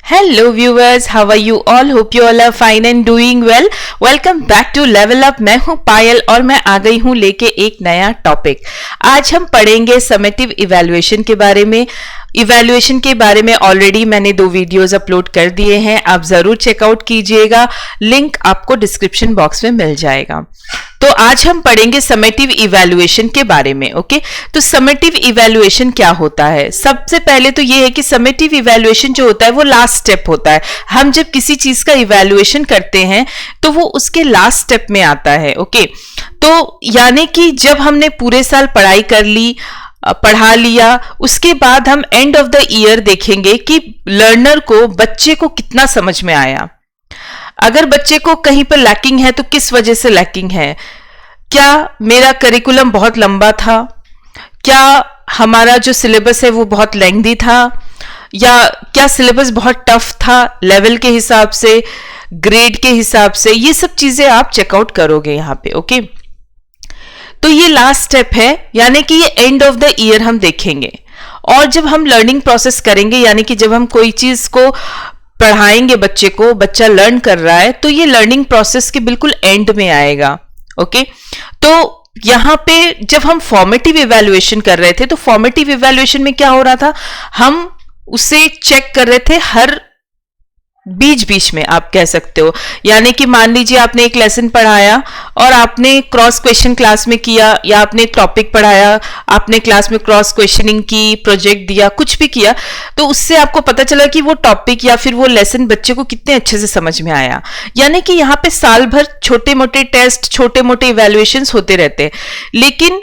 Hello viewers, how are you all? Hope you all are fine and doing well. Welcome back to Level Up. मैं हूँ पायल और मैं आ गई हूँ लेके एक नया टॉपिक. आज हम पढ़ेंगे समेटिव इवैल्यूएशन के बारे में. इवैल्यूएशन के बारे में ऑलरेडी मैंने 2 वीडियोस अपलोड कर दिए हैं, आप जरूर चेकआउट कीजिएगा, लिंक आपको डिस्क्रिप्शन बॉक्स में मिल जाएगा. तो आज हम पढ़ेंगे समेटिव इवैल्यूएशन के बारे में. ओके, तो समेटिव इवैल्यूएशन क्या होता है? सबसे पहले तो ये है कि समेटिव इवैल्यूएशन जो होता है वो लास्ट स्टेप होता है. हम जब किसी चीज का इवैल्यूएशन करते हैं तो वो उसके लास्ट स्टेप में आता है. ओके, तो यानी कि जब हमने पूरे साल पढ़ाई कर ली, पढ़ा लिया, उसके बाद हम एंड ऑफ द ईयर देखेंगे कि लर्नर को, बच्चे को कितना समझ में आया. अगर बच्चे को कहीं पर लैकिंग है तो किस वजह से लैकिंग है. क्या मेरा करिकुलम बहुत लंबा था, क्या हमारा जो सिलेबस है वो बहुत लेंथी था, या क्या सिलेबस बहुत टफ था लेवल के हिसाब से, ग्रेड के हिसाब से. ये सब चीजें आप चेकआउट करोगे यहाँ पे. ओके, तो ये लास्ट स्टेप है, यानी कि ये एंड ऑफ द ईयर हम देखेंगे. और जब हम लर्निंग प्रोसेस करेंगे, यानी कि जब हम कोई चीज को पढ़ाएंगे बच्चे को, बच्चा लर्न कर रहा है, तो ये लर्निंग प्रोसेस के बिल्कुल एंड में आएगा. ओके, तो यहाँ पे जब हम फॉर्मेटिव इवैल्यूएशन कर रहे थे, तो फॉर्मेटिव इवैल्यूएशन में क्या हो रहा था, हम उसे चेक कर रहे थे हर बीच बीच में, आप कह सकते हो. यानी कि मान लीजिए आपने एक लेसन पढ़ाया और आपने क्रॉस क्वेश्चन क्लास में किया, या आपने एक टॉपिक पढ़ाया, आपने क्लास में क्रॉस क्वेश्चनिंग की, प्रोजेक्ट दिया, कुछ भी किया, तो उससे आपको पता चला कि वो टॉपिक या फिर वो लेसन बच्चे को कितने अच्छे से समझ में आया. यानी कि यहाँ पे साल भर छोटे मोटे टेस्ट, छोटे मोटे इवैल्यूएशंस होते रहते हैं. लेकिन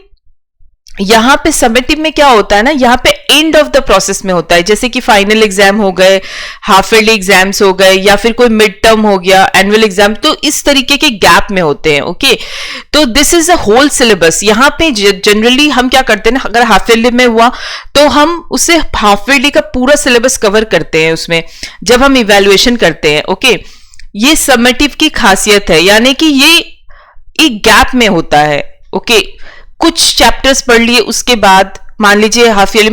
यहाँ पे समेटिव में क्या होता है ना, यहाँ पे एंड ऑफ द प्रोसेस में होता है. जैसे कि फाइनल एग्जाम हो गए, हाफ ईयरली एग्जाम्स हो गए, या फिर कोई मिड टर्म हो गया, एनुअल एग्जाम, तो इस तरीके के गैप में होते हैं. ओके, तो this is a whole syllabus. यहाँ पे जनरली हम क्या करते हैं ना, अगर हाफ ईयरली में हुआ तो हम उसे हाफ ईयरली का पूरा सिलेबस कवर करते हैं उसमें, जब हम इवैल्यूएशन करते हैं. ओके, ये समेटिव की खासियत है, यानी कि ये एक गैप में होता है. ओके, कुछ चैप्टर्स पढ़ लिए, उसके बाद मान लीजिए हाफ ईयरली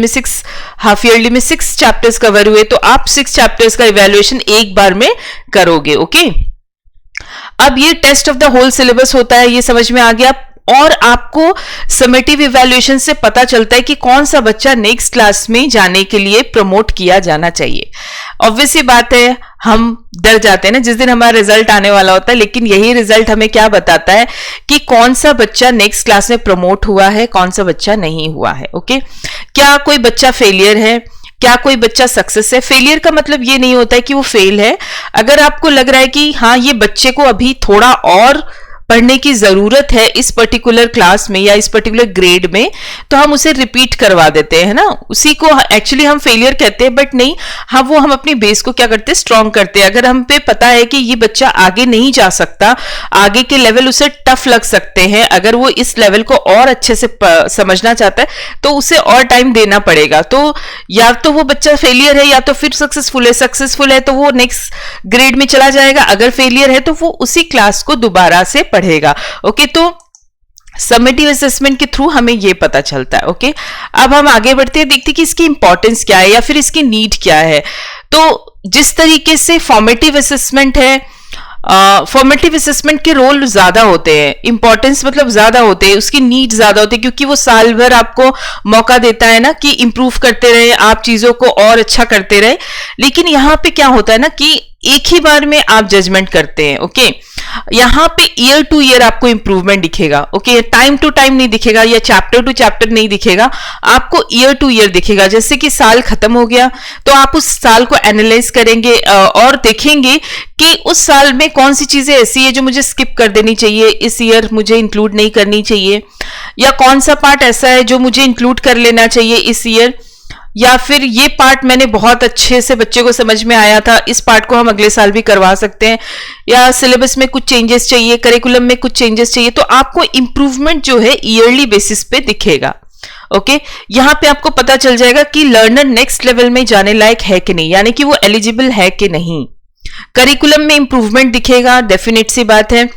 में 6 चैप्टर्स कवर हुए, तो आप 6 चैप्टर्स का इवैल्यूएशन एक बार में करोगे. ओके, अब ये test of the whole syllabus होता है, ये समझ में आ गया. और आपको समेटिव इवैल्यूएशन से पता चलता है कि कौन सा बच्चा नेक्स्ट क्लास में जाने के लिए प्रमोट किया जाना चाहिए. ऑब्वियस सी बात है, हम डर जाते हैं ना जिस दिन हमारा रिजल्ट आने वाला होता है, लेकिन यही रिजल्ट हमें क्या बताता है कि कौन सा बच्चा नेक्स्ट क्लास में प्रमोट हुआ है, कौन सा बच्चा नहीं हुआ है. ओके, क्या कोई बच्चा फेलियर है, क्या कोई बच्चा सक्सेस है. फेलियर का मतलब ये नहीं होता है कि वो फेल है. अगर आपको लग रहा है कि हाँ, ये बच्चे को अभी थोड़ा और पढ़ने की जरूरत है इस पर्टिकुलर क्लास में या इस पर्टिकुलर ग्रेड में, तो हम उसे रिपीट करवा देते हैं ना, उसी को एक्चुअली हम फेलियर कहते हैं. बट नहीं, हम अपनी बेस को क्या करते हैं, स्ट्रॉन्ग करते हैं. अगर हम पे पता है कि ये बच्चा आगे नहीं जा सकता, आगे के लेवल उसे टफ लग सकते हैं, अगर वो इस लेवल को और अच्छे से समझना चाहता है तो उसे और टाइम देना पड़ेगा. तो या तो वो बच्चा फेलियर है या तो फिर सक्सेसफुल है तो वो नेक्स्ट ग्रेड में चला जाएगा, अगर फेलियर है तो वो उसी क्लास को दोबारा से पढ़ेगा. ओके, तो समेटिव असेसमेंट के थ्रू हमें ये पता चलता है. ओके, अब हम आगे बढ़ते हैं, देखते हैं कि इसकी इंपॉर्टेंस क्या है या फिर इसकी नीड क्या है. तो जिस तरीके से फॉर्मेटिव असेसमेंट है, फॉर्मेटिव असेसमेंट के रोल ज्यादा होते हैं, इंपॉर्टेंस मतलब ज्यादा होते हैं, उसकी नीड ज्यादा होती है, क्योंकि वो साल भर आपको मौका देता है ना कि इंप्रूव करते रहे, आप चीजों को और अच्छा करते रहे. लेकिन यहाँ पे क्या होता है ना कि एक ही बार में आप जजमेंट करते हैं. ओके, यहाँ पे ईयर टू ईयर आपको इंप्रूवमेंट दिखेगा. ओके, टाइम टू टाइम नहीं दिखेगा या चैप्टर टू चैप्टर नहीं दिखेगा, आपको ईयर टू ईयर दिखेगा. जैसे कि साल खत्म हो गया तो आप उस साल को एनालाइज करेंगे और देखेंगे कि उस साल में कौन सी चीजें ऐसी है जो मुझे स्किप कर देनी चाहिए, इस ईयर मुझे इंक्लूड नहीं करनी चाहिए, या कौन सा पार्ट ऐसा है जो मुझे इंक्लूड कर लेना चाहिए इस ईयर, या फिर ये पार्ट मैंने बहुत अच्छे से बच्चे को समझ में आया था, इस पार्ट को हम अगले साल भी करवा सकते हैं, या सिलेबस में कुछ चेंजेस चाहिए, करिकुलम में कुछ चेंजेस चाहिए. तो आपको इंप्रूवमेंट जो है ईयरली बेसिस पे दिखेगा. ओके, यहाँ पे आपको पता चल जाएगा कि लर्नर नेक्स्ट लेवल में जाने लायक है कि नहीं, यानी कि वो एलिजिबल है कि नहीं. करिकुलम में इंप्रूवमेंट दिखेगा, डेफिनेट सी बात है.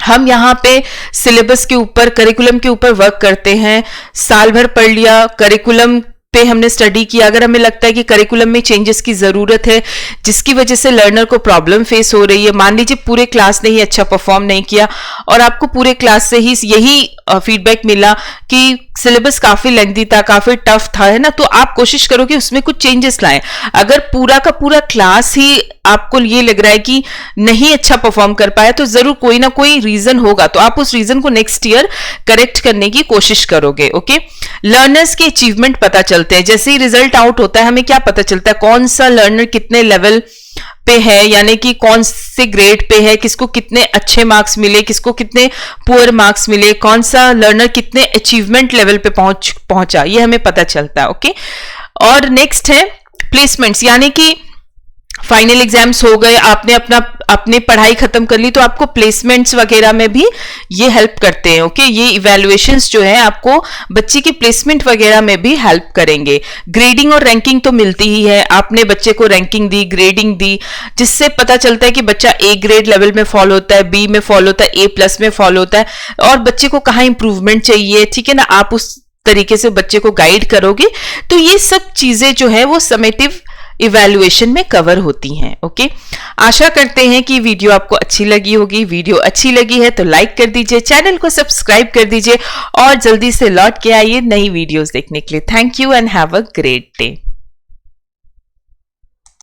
हम यहाँ पे सिलेबस के ऊपर, करिकुलम के ऊपर वर्क करते हैं, साल भर पढ़ लिया, करिकुलम पे हमने स्टडी किया, अगर हमें लगता है कि करिकुलम में चेंजेस की जरूरत है जिसकी वजह से लर्नर को प्रॉब्लम फेस हो रही है, मान लीजिए पूरे क्लास ने ही अच्छा परफॉर्म नहीं किया और आपको पूरे क्लास से ही यही फीडबैक मिला कि सिलेबस काफी लेंथी था, काफी टफ था, है ना, तो आप कोशिश करो कि उसमें कुछ चेंजेस लाएं। अगर पूरा का पूरा क्लास ही आपको ये लग रहा है कि नहीं अच्छा परफॉर्म कर पाया तो जरूर कोई ना कोई रीजन होगा, तो आप उस रीजन को नेक्स्ट ईयर करेक्ट करने की कोशिश करोगे। ओके, लर्नर्स के अचीवमेंट पता चलते हैं, जैसे ही रिजल्ट आउट होता है हमें क्या पता चलता है, कौन सा लर्नर कितने लेवल पे है, यानी कि कौन से ग्रेड पे है, किसको कितने अच्छे मार्क्स मिले, किसको कितने पुअर मार्क्स मिले, कौन सा लर्नर कितने अचीवमेंट लेवल पे पहुंचा, ये हमें पता चलता है। ओके, और नेक्स्ट है प्लेसमेंट्स, यानी कि फाइनल एग्जाम्स हो गए, आपने अपनी पढ़ाई खत्म कर ली, तो आपको प्लेसमेंट्स वगैरह में भी ये हेल्प करते हैं। ओके, ये इवैल्यूएशंस जो है आपको बच्चे की प्लेसमेंट वगैरह में भी हेल्प करेंगे। ग्रेडिंग और रैंकिंग तो मिलती ही है, आपने बच्चे को रैंकिंग दी, ग्रेडिंग दी, जिससे पता चलता है कि बच्चा ए ग्रेड लेवल में फॉल होता है, बी में फॉल होता है, ए प्लस में फॉल होता है, और बच्चे को कहाँ इंप्रूवमेंट चाहिए, ठीक है ना, आप उस तरीके से बच्चे को गाइड करोगे। तो ये सब चीजें जो है वो समेटिव इवैल्यूएशन में कवर होती हैं। ओके, आशा करते हैं कि वीडियो आपको अच्छी लगी होगी। वीडियो अच्छी लगी है तो लाइक कर दीजिए, चैनल को सब्सक्राइब कर दीजिए और जल्दी से लौट के आइए नई वीडियोस देखने के लिए। Thank you and have a great day.